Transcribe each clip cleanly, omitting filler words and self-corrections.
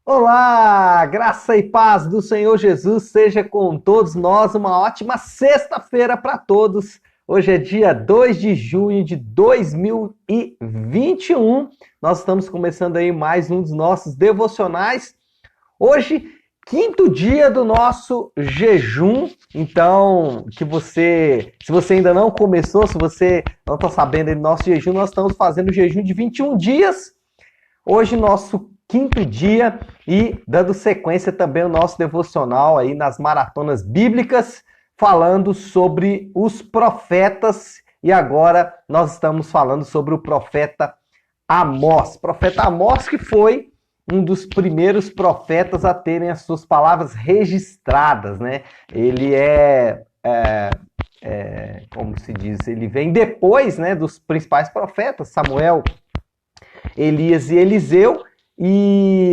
Olá, graça e paz do Senhor Jesus seja com todos nós. Uma ótima sexta-feira para todos. Hoje é dia 2 de junho de 2021. Nós estamos começando aí mais um dos nossos devocionais. Hoje, quinto dia do nosso jejum. Então, se você ainda não começou, se você não está sabendo do nosso jejum, nós estamos fazendo o jejum de 21 dias. Hoje, nosso quinto dia e dando sequência também ao nosso devocional aí nas maratonas bíblicas, falando sobre os profetas. E agora nós estamos falando sobre o profeta Amós. Profeta Amós, que foi um dos primeiros profetas a terem as suas palavras registradas, né? Ele como se diz, ele vem depois, né, dos principais profetas, Samuel, Elias e Eliseu,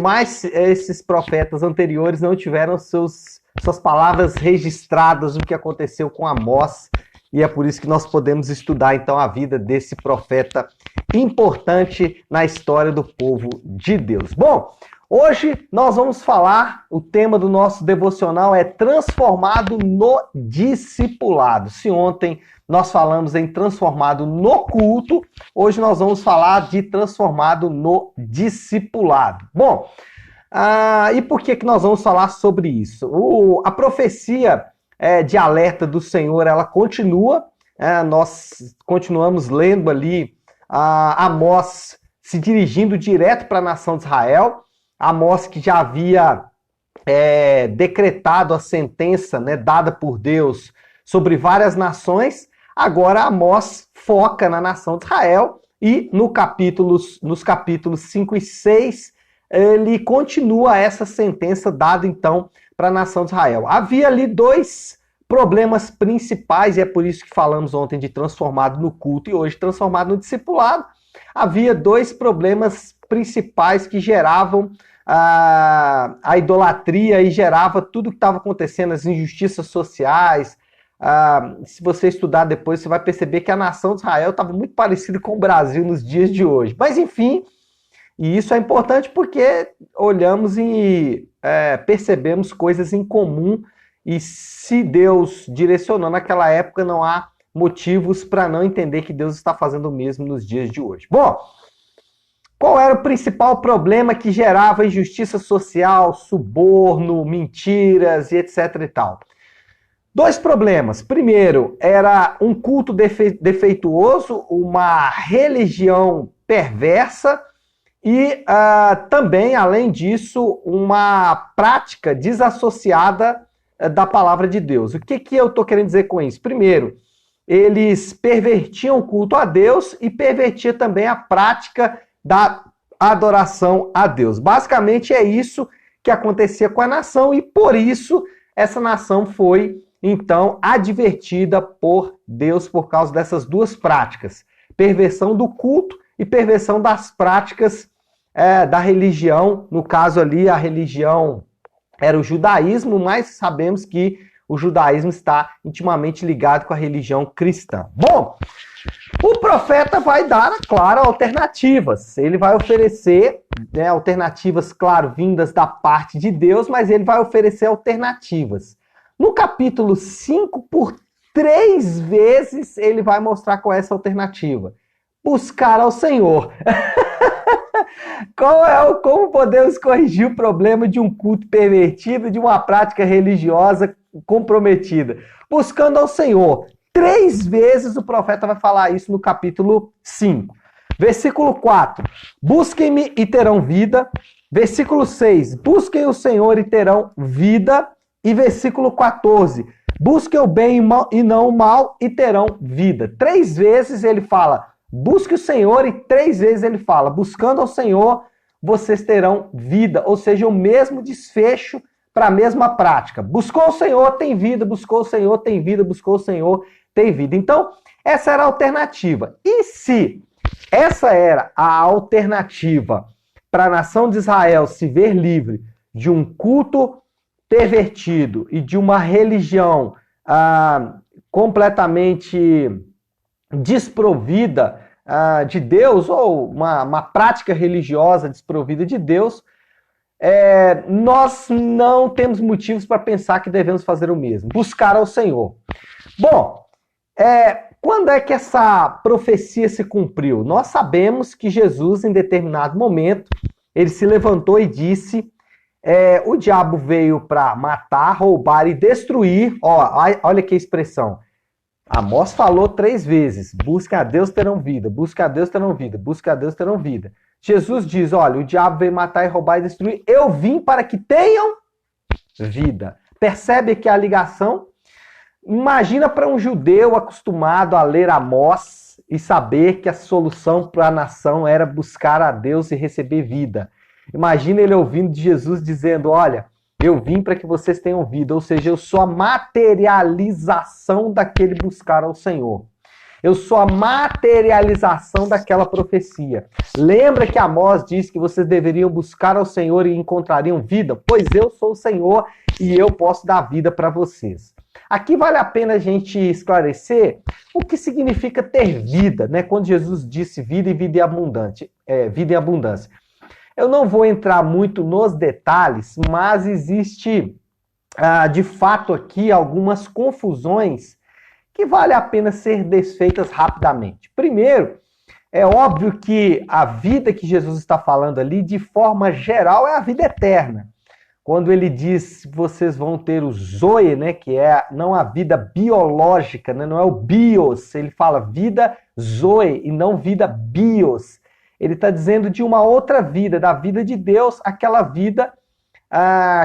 mas esses profetas anteriores não tiveram suas palavras registradas do que aconteceu com Amós, e é por isso que nós podemos estudar então a vida desse profeta importante na história do povo de Deus. Bom, hoje nós vamos falar, o tema do nosso devocional é transformado no discipulado. Se ontem nós falamos em transformado no culto, hoje nós vamos falar de transformado no discipulado. Bom, e por que nós vamos falar sobre isso? A profecia de alerta do Senhor, ela continua, nós continuamos lendo ali Amós se dirigindo direto para a nação de Israel, Amós que já havia decretado a sentença, né, dada por Deus sobre várias nações. Agora Amós foca na nação de Israel e nos capítulos 5 e 6 ele continua essa sentença dada então para a nação de Israel. Havia ali dois problemas principais, e é por isso que falamos ontem de transformado no culto e hoje transformado no discipulado. Havia dois problemas principais que geravam a idolatria e gerava tudo que estava acontecendo, as injustiças sociais. Se você estudar depois, você vai perceber que a nação de Israel estava muito parecida com o Brasil nos dias de hoje. Mas enfim, e isso é importante porque olhamos e percebemos coisas em comum, e se Deus direcionou naquela época, não há motivos para não entender que Deus está fazendo o mesmo nos dias de hoje. Bom, qual era o principal problema que gerava injustiça social, suborno, mentiras e etc e tal? Dois problemas. Primeiro, era um culto defeituoso, uma religião perversa e também, além disso, uma prática desassociada da palavra de Deus. O que eu estou querendo dizer com isso? Primeiro, eles pervertiam o culto a Deus e pervertiam também a prática da adoração a Deus. Basicamente é isso que acontecia com a nação e por isso essa nação foi então advertida por Deus por causa dessas duas práticas: perversão do culto e perversão das práticas da religião. No caso ali, a religião era o judaísmo, mas sabemos que o judaísmo está intimamente ligado com a religião cristã. Bom, o profeta vai dar, claro, alternativas. Ele vai oferecer alternativas, claro, vindas da parte de Deus, mas ele vai oferecer alternativas. No capítulo 5, por 3 vezes, ele vai mostrar qual é essa alternativa: buscar ao Senhor. Como podemos corrigir o problema de um culto pervertido, de uma prática religiosa comprometida? Buscando ao Senhor. 3 vezes o profeta vai falar isso no capítulo 5. Versículo 4, busquem-me e terão vida. Versículo 6, busquem o Senhor e terão vida. E versículo 14, busquem o bem e não o mal e terão vida. 3 vezes ele fala: busque o Senhor, e 3 vezes ele fala: buscando ao Senhor, vocês terão vida. Ou seja, o mesmo desfecho para a mesma prática. Buscou o Senhor, tem vida. Buscou o Senhor, tem vida. Buscou o Senhor, tem vida. Então, essa era a alternativa. E se essa era a alternativa para a nação de Israel se ver livre de um culto pervertido e de uma religião completamente desprovida de Deus, ou uma prática religiosa desprovida de Deus, nós não temos motivos para pensar que devemos fazer o mesmo, buscar ao Senhor. Bom, quando é que essa profecia se cumpriu? Nós sabemos que Jesus, em determinado momento, ele se levantou e disse, o diabo veio para matar, roubar e destruir. Olha que expressão. Amós falou 3 vezes, busquem a Deus terão vida, busquem a Deus terão vida, busquem a Deus terão vida. Jesus diz, olha, o diabo veio matar e roubar e destruir, eu vim para que tenham vida. Percebe aqui a ligação? Imagina para um judeu acostumado a ler Amós e saber que a solução para a nação era buscar a Deus e receber vida. Imagina ele ouvindo de Jesus dizendo, olha, eu vim para que vocês tenham vida, ou seja, eu sou a materialização daquele buscar ao Senhor. Eu sou a materialização daquela profecia. Lembra que Amós disse que vocês deveriam buscar ao Senhor e encontrariam vida? Pois eu sou o Senhor e eu posso dar vida para vocês. Aqui vale a pena a gente esclarecer o que significa ter vida, né? Quando Jesus disse vida e vida abundante, vida em abundância. Eu não vou entrar muito nos detalhes, mas existe, de fato, aqui algumas confusões que vale a pena ser desfeitas rapidamente. Primeiro, é óbvio que a vida que Jesus está falando ali, de forma geral, é a vida eterna. Quando ele diz que vocês vão ter o zoe, né, que é não a vida biológica, né, não é o bios, ele fala vida zoe e não vida bios. Ele está dizendo de uma outra vida, da vida de Deus, aquela vida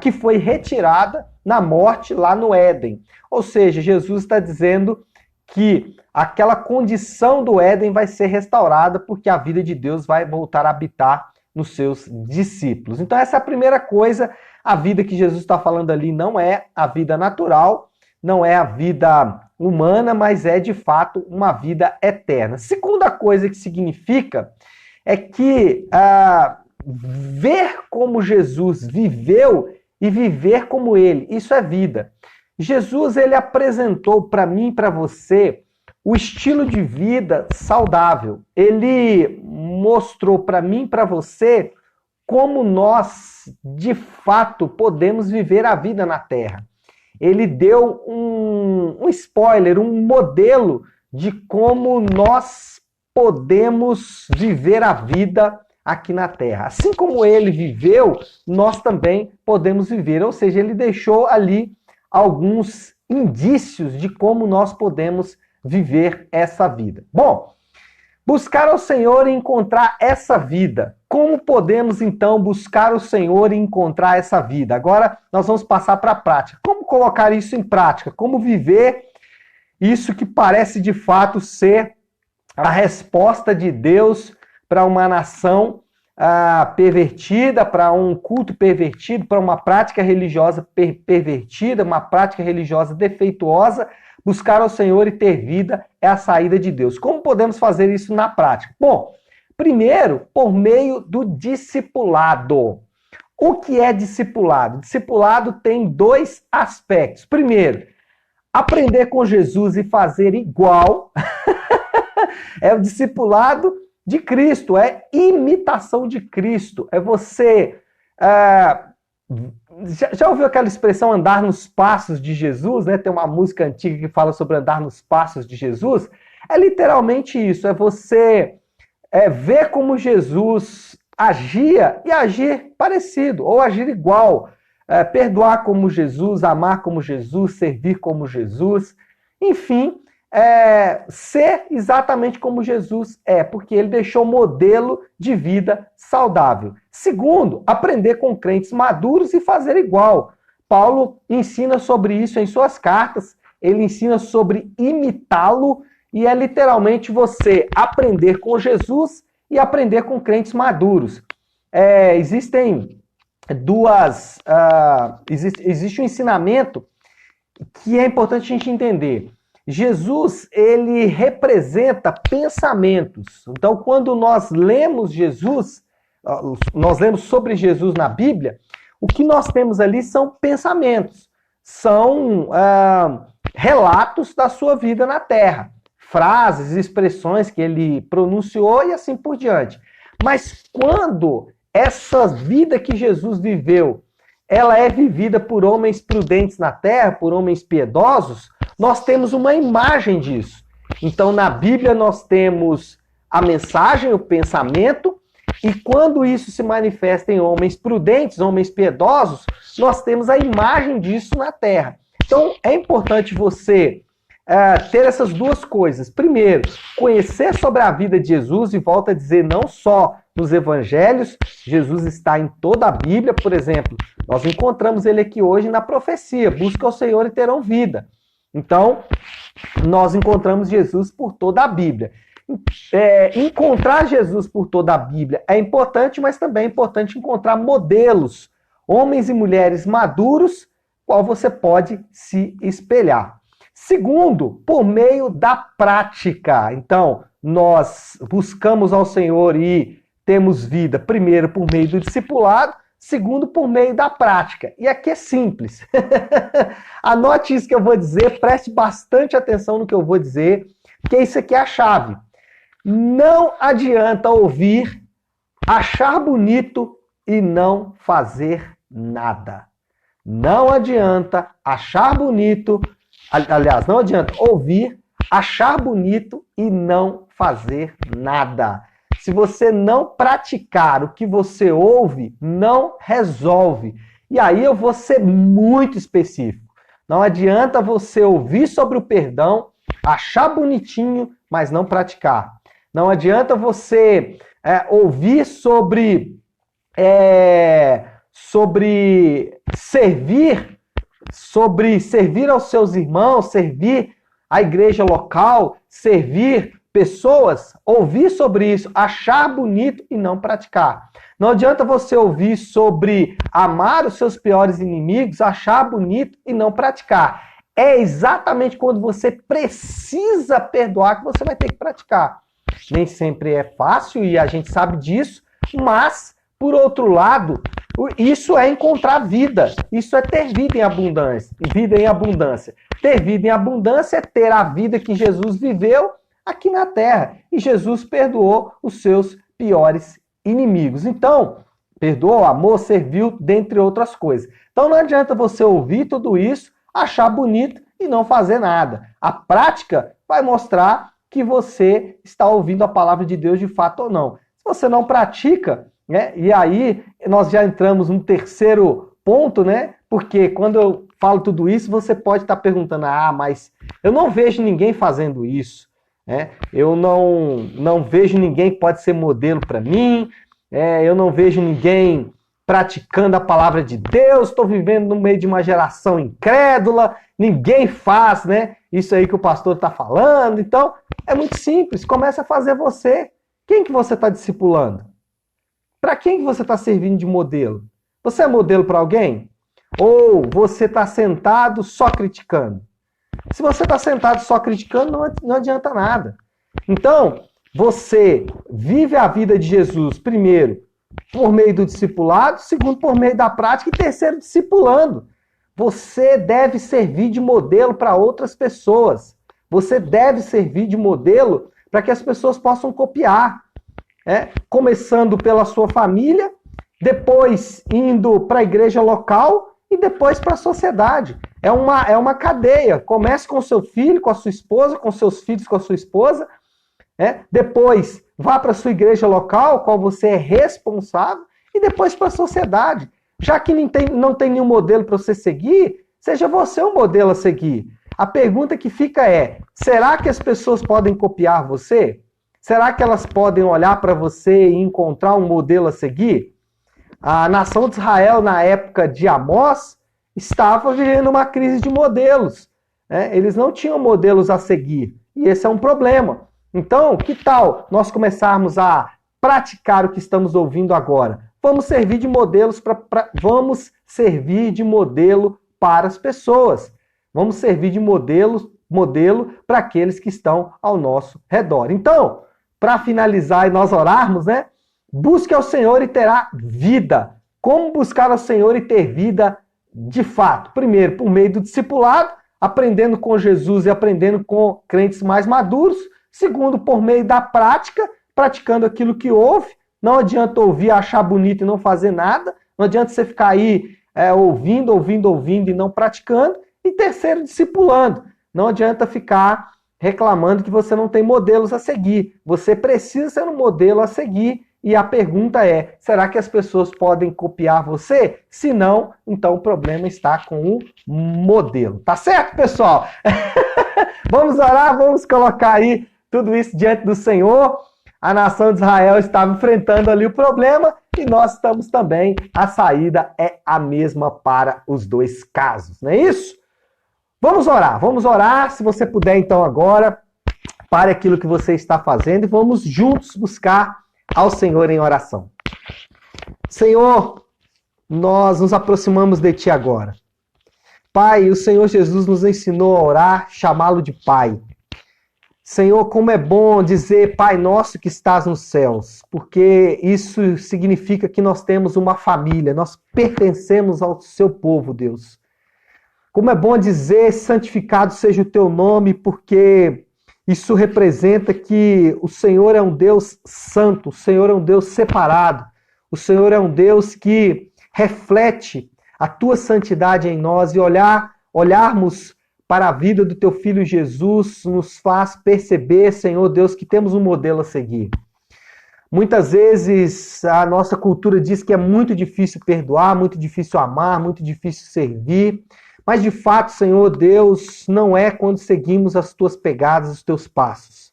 que foi retirada na morte lá no Éden. Ou seja, Jesus está dizendo que aquela condição do Éden vai ser restaurada porque a vida de Deus vai voltar a habitar nos seus discípulos. Então essa é a primeira coisa, a vida que Jesus está falando ali não é a vida natural, não é a vida humana, mas é de fato uma vida eterna. Segunda coisa que significa é que ver como Jesus viveu e viver como ele, isso é vida. Jesus, ele apresentou para mim e para você o estilo de vida saudável. Ele mostrou para mim e para você como nós, de fato, podemos viver a vida na Terra. Ele deu um spoiler, um modelo de como nós podemos viver a vida aqui na Terra. Assim como ele viveu, nós também podemos viver. Ou seja, ele deixou ali alguns indícios de como nós podemos viver essa vida. Bom, buscar ao Senhor e encontrar essa vida. Como podemos, então, buscar o Senhor e encontrar essa vida? Agora, nós vamos passar para a prática. Como colocar isso em prática? Como viver isso que parece, de fato, ser a resposta de Deus para uma nação pervertida, para um culto pervertido, para uma prática religiosa pervertida, uma prática religiosa defeituosa. Buscar ao Senhor e ter vida é a saída de Deus. Como podemos fazer isso na prática? Bom, primeiro, por meio do discipulado. O que é discipulado? Discipulado tem 2 aspectos. Primeiro, aprender com Jesus e fazer igual. É o discipulado de Cristo, é imitação de Cristo. É você... Já ouviu aquela expressão andar nos passos de Jesus, né? Tem uma música antiga que fala sobre andar nos passos de Jesus. É literalmente isso, é você ver como Jesus agia e agir parecido, ou agir igual. Perdoar como Jesus, amar como Jesus, servir como Jesus. Enfim, ser exatamente como Jesus é, porque ele deixou modelo de vida saudável. Segundo, aprender com crentes maduros e fazer igual. Paulo ensina sobre isso em suas cartas, ele ensina sobre imitá-lo, e é literalmente você aprender com Jesus e aprender com crentes maduros. Existem existe um ensinamento que é importante a gente entender. Jesus, ele representa pensamentos. Então, quando nós lemos sobre Jesus na Bíblia, o que nós temos ali são pensamentos, são relatos da sua vida na Terra, frases, expressões que ele pronunciou e assim por diante. Mas quando essa vida que Jesus viveu, ela é vivida por homens prudentes na terra, por homens piedosos, nós temos uma imagem disso. Então, na Bíblia, nós temos a mensagem, o pensamento, e quando isso se manifesta em homens prudentes, homens piedosos, nós temos a imagem disso na terra. Então, é importante você ter essas duas coisas. Primeiro, conhecer sobre a vida de Jesus, e volto a dizer, não só nos evangelhos, Jesus está em toda a Bíblia. Por exemplo, nós encontramos ele aqui hoje na profecia, busca o Senhor e terão vida. Então, nós encontramos Jesus por toda a Bíblia. Encontrar Jesus por toda a Bíblia é importante, mas também é importante encontrar modelos, homens e mulheres maduros, qual você pode se espelhar. Segundo, por meio da prática. Então, nós buscamos ao Senhor e temos vida, primeiro, por meio do discipulado, segundo, por meio da prática. E aqui é simples. Anote isso que eu vou dizer, preste bastante atenção no que eu vou dizer, porque isso aqui é a chave. Não adianta ouvir, achar bonito e não fazer nada. Não adianta achar bonito, aliás, não adianta ouvir, achar bonito e não fazer nada. Se você não praticar o que você ouve, não resolve. E aí eu vou ser muito específico. Não adianta você ouvir sobre o perdão, achar bonitinho, mas não praticar. Não adianta você ouvir sobre servir aos seus irmãos, servir a igreja local, servir pessoas, ouvir sobre isso, achar bonito e não praticar. Não adianta você ouvir sobre amar os seus piores inimigos, achar bonito e não praticar. É exatamente quando você precisa perdoar que você vai ter que praticar. Nem sempre é fácil e a gente sabe disso, mas, por outro lado, isso é encontrar vida. Isso é ter vida em abundância. Vida em abundância. Ter vida em abundância é ter a vida que Jesus viveu aqui na terra. E Jesus perdoou os seus piores inimigos. Então, perdoou, amou, serviu, dentre outras coisas. Então não adianta você ouvir tudo isso, achar bonito e não fazer nada. A prática vai mostrar que você está ouvindo a palavra de Deus de fato ou não. Se você não pratica, né, e aí nós já entramos no terceiro ponto, né? Porque quando eu falo tudo isso, você pode estar perguntando, mas eu não vejo ninguém fazendo isso. Eu não vejo ninguém que pode ser modelo para mim, eu não vejo ninguém praticando a palavra de Deus, estou vivendo no meio de uma geração incrédula, ninguém faz, né? Isso aí que o pastor está falando. Então, é muito simples, começa a fazer você. Quem que você está discipulando? Para quem que você está servindo de modelo? Você é modelo para alguém? Ou você está sentado só criticando? Se você está sentado só criticando, não adianta nada. Então, você vive a vida de Jesus, primeiro, por meio do discipulado, segundo, por meio da prática, e terceiro, discipulando. Você deve servir de modelo para outras pessoas. Você deve servir de modelo para que as pessoas possam copiar. Começando pela sua família, depois indo para a igreja local e depois para a sociedade. É uma cadeia. Comece com o seu filho, com a sua esposa, com seus filhos, com a sua esposa. Depois vá para a sua igreja local, qual você é responsável, e depois para a sociedade. Já que não tem nenhum modelo para você seguir, seja você um modelo a seguir. A pergunta que fica é, será que as pessoas podem copiar você? Será que elas podem olhar para você e encontrar um modelo a seguir? A nação de Israel, na época de Amós, estava vivendo uma crise de modelos. Eles não tinham modelos a seguir. E esse é um problema. Então, que tal nós começarmos a praticar o que estamos ouvindo agora? Vamos servir de modelos vamos servir de modelo para as pessoas. Vamos servir de modelo para aqueles que estão ao nosso redor. Então, para finalizar e nós orarmos, né? Busque ao Senhor e terá vida. Como buscar ao Senhor e ter vida de fato? Primeiro, por meio do discipulado, aprendendo com Jesus e aprendendo com crentes mais maduros. Segundo, por meio da prática, praticando aquilo que ouve, Não adianta ouvir, achar bonito e não fazer nada. Não adianta você ficar aí ouvindo e não praticando. E terceiro, discipulando. Não adianta ficar reclamando que você não tem modelos a seguir. Você precisa ser um modelo a seguir. E a pergunta é, será que as pessoas podem copiar você? Se não, então o problema está com o modelo. Tá certo, pessoal? Vamos orar, vamos colocar aí tudo isso diante do Senhor. A nação de Israel estava enfrentando ali o problema e nós estamos também. A saída é a mesma para os dois casos, não é isso? Vamos orar. Se você puder, então, agora, pare aquilo que você está fazendo e vamos juntos buscar ao Senhor em oração. Senhor, nós nos aproximamos de Ti agora. Pai, o Senhor Jesus nos ensinou a orar, chamá-lo de Pai. Senhor, como é bom dizer Pai nosso que estás nos céus, porque isso significa que nós temos uma família, nós pertencemos ao Seu povo, Deus. Como é bom dizer santificado seja o Teu nome, porque isso representa que o Senhor é um Deus santo, o Senhor é um Deus separado, o Senhor é um Deus que reflete a Tua santidade em nós e olharmos para a vida do Teu Filho Jesus nos faz perceber, Senhor Deus, que temos um modelo a seguir. Muitas vezes a nossa cultura diz que é muito difícil perdoar, muito difícil amar, muito difícil servir, mas de fato, Senhor Deus, não é quando seguimos as Tuas pegadas, os Teus passos.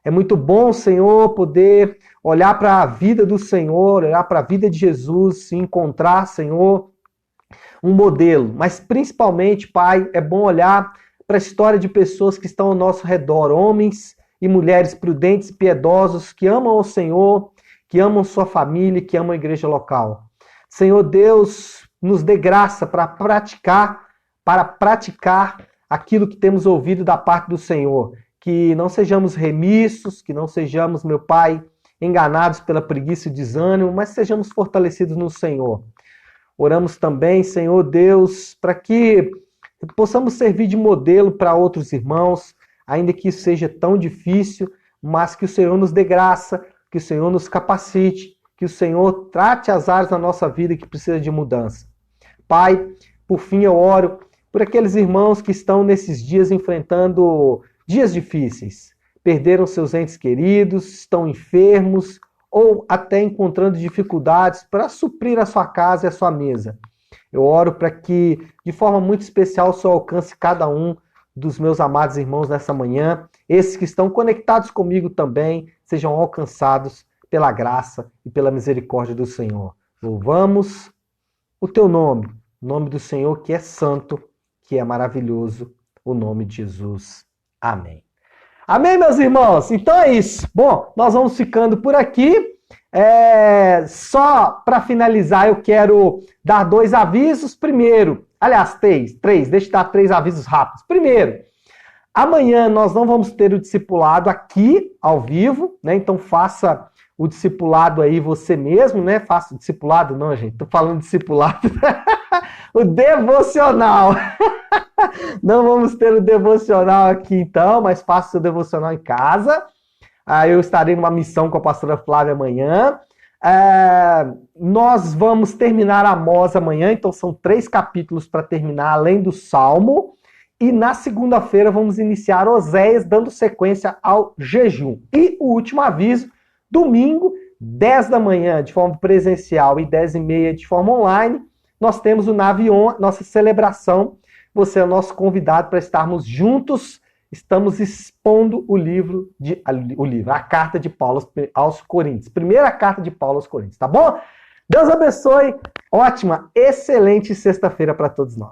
É muito bom, Senhor, poder olhar para a vida do Senhor, olhar para a vida de Jesus e encontrar, Senhor, um modelo. Mas principalmente, Pai, é bom olhar para a história de pessoas que estão ao nosso redor, homens e mulheres prudentes e piedosos que amam o Senhor, que amam sua família, que amam a igreja local. Senhor Deus, nos dê graça para praticar aquilo que temos ouvido da parte do Senhor. Que não sejamos remissos, que não sejamos, meu Pai, enganados pela preguiça e desânimo, mas sejamos fortalecidos no Senhor. Oramos também, Senhor Deus, para que possamos servir de modelo para outros irmãos, ainda que isso seja tão difícil, mas que o Senhor nos dê graça, que o Senhor nos capacite, que o Senhor trate as áreas da nossa vida que precisa de mudança. Pai, por fim eu oro por aqueles irmãos que estão nesses dias enfrentando dias difíceis. Perderam seus entes queridos, estão enfermos ou até encontrando dificuldades para suprir a sua casa e a sua mesa. Eu oro para que, de forma muito especial, o Senhor alcance cada um dos meus amados irmãos nessa manhã. Esses que estão conectados comigo também sejam alcançados pela graça e pela misericórdia do Senhor. Louvamos o Teu nome, o nome do Senhor que é santo, que é maravilhoso, o nome de Jesus. Amém. Amém, meus irmãos? Então é isso. Bom, nós vamos ficando por aqui. Só para finalizar, eu quero dar 2 avisos. Primeiro, aliás, três, deixa eu dar 3 avisos rápidos. Primeiro, amanhã nós não vamos ter o discipulado aqui, ao vivo, né? Então faça o discipulado aí você mesmo, né? Faça o discipulado, não, gente, tô falando discipulado. O devocional. Não vamos ter o devocional aqui então, mas faça o seu devocional em casa. Eu estarei numa missão com a pastora Flávia amanhã. Nós vamos terminar Amós amanhã, então são 3 capítulos para terminar, além do Salmo. E na segunda-feira vamos iniciar Oséias, dando sequência ao jejum. E o último aviso, domingo, 10 da manhã de forma presencial e 10h30 de forma online, nós temos o Navion, nossa celebração. Você é o nosso convidado para estarmos juntos. Estamos expondo a carta de Paulo aos Coríntios. Primeira carta de Paulo aos Coríntios, tá bom? Deus abençoe. Ótima, excelente sexta-feira para todos nós.